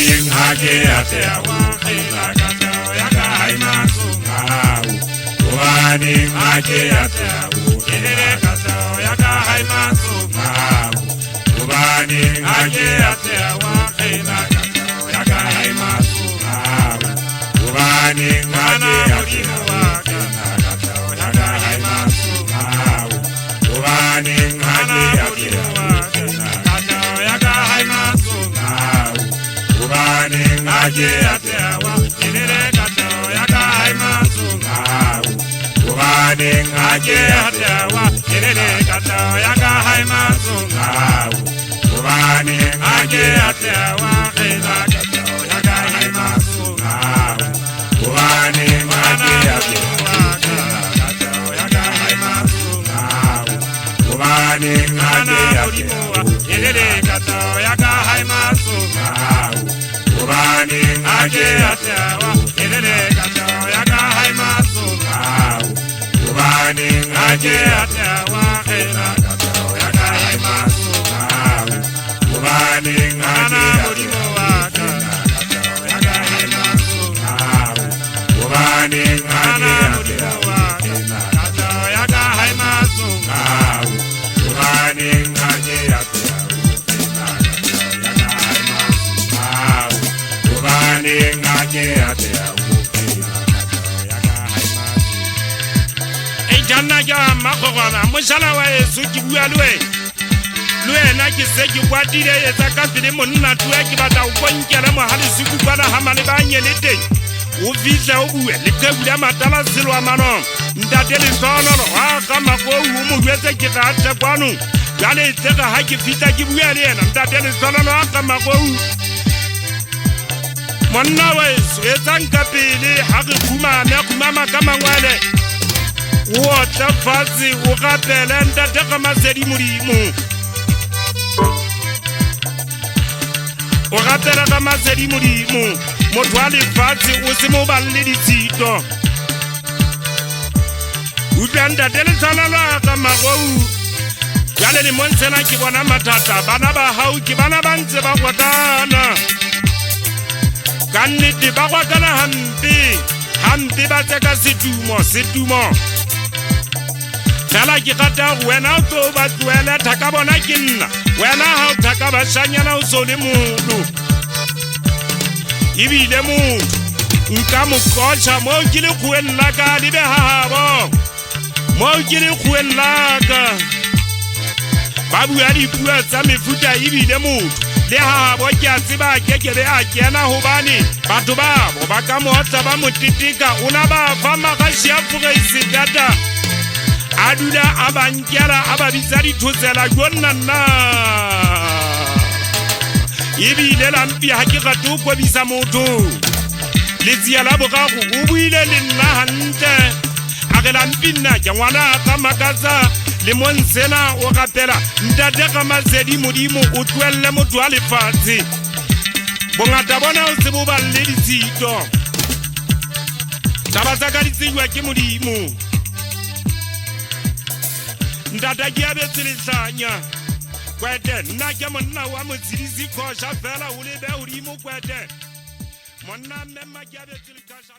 Ubaning hage ate awakina katao yaka haimasungau. Ubaning hage ate awakina katao yaka haimasungau. Ubaning hage ate awakina katao yaka haimasungau. Ubaning hage ate awakina katao yaka haimasungau. Ubaning hage ate awakina katao yaka haimasungau. Ubaning hage ate awakina katao yaka haimasungau. Ubaning hage ate awakina katao yaka haimasungau. Ubaning hage ate awakina katao yaka haimasungau. Ubaning hage ate awakina katao yaka haimasungau. Ubaning hage ate awakina katao yaka haimasungau. Ubaning hage ate awakina katao yaka haimasungau. Ubaning hage ate awakina katao yaka haimasungau. Ubaning hage ate awakina katao yaka haimasungau. Ubaning hage ate awakina katao yaka haimasungau. Ubaning hage ate awakina katao yaka haimasungau. Ubaning hage ate awakina katao yaka haimasungau. Jana ya makogona mushala wa Yesu kibuyalwe lwe na kiseki kwadire yezakafile monna tuwe kibata ukonkele mo hali siku bana hamale banyelete uvisa ubuwe litebule matala silwa mano ndatele sono kama ko umu weze kikate kwanu yale teka haki fita kibuyale na ndatele sono kama ko monna wa Yesu ezankapile haki kuma kama ngwale Wota fazi ukapele ndateka mazedi murimu. Ukapele kama mazedi murimu. Motwali fazi usimubali zito. Udanda dele sanala kama kou. Yale ni monsena kibwana matata. Bana bahau kibana banze bakwakana. Kaniti bakwakana hampi. Hampi bateka situmo. Sala kikata wena to batwele takabona kinna wena ha takabashanya na usole mundu ibile mu nkamu kocha mo kile kuenla ka libe hahabo mo kile kuenla ka babu yali puwa tsame futa ibile mu le hahabo kya tsiba kekebe akena hobani batho babo bakamotsa ba mutitika una ba fama ka shiafuga isidata Adula abangyala ababizari tozela yonnana Ibi lela mpi hakikatu kwa bisa moto Leziyala bokaku ubuile lina hante Agela mpina jangwana kamakaza Limonsena wakapela Ndadeka mazedi mudimu utwele mutu alifati Bongatabona usibuba lidi zito Tabazakari ziwa kimudimu Ndadagia betilisanya kwete naja monna wa muzirizi ko shafela ulebe urimu kwete monna memma jabe tilikasha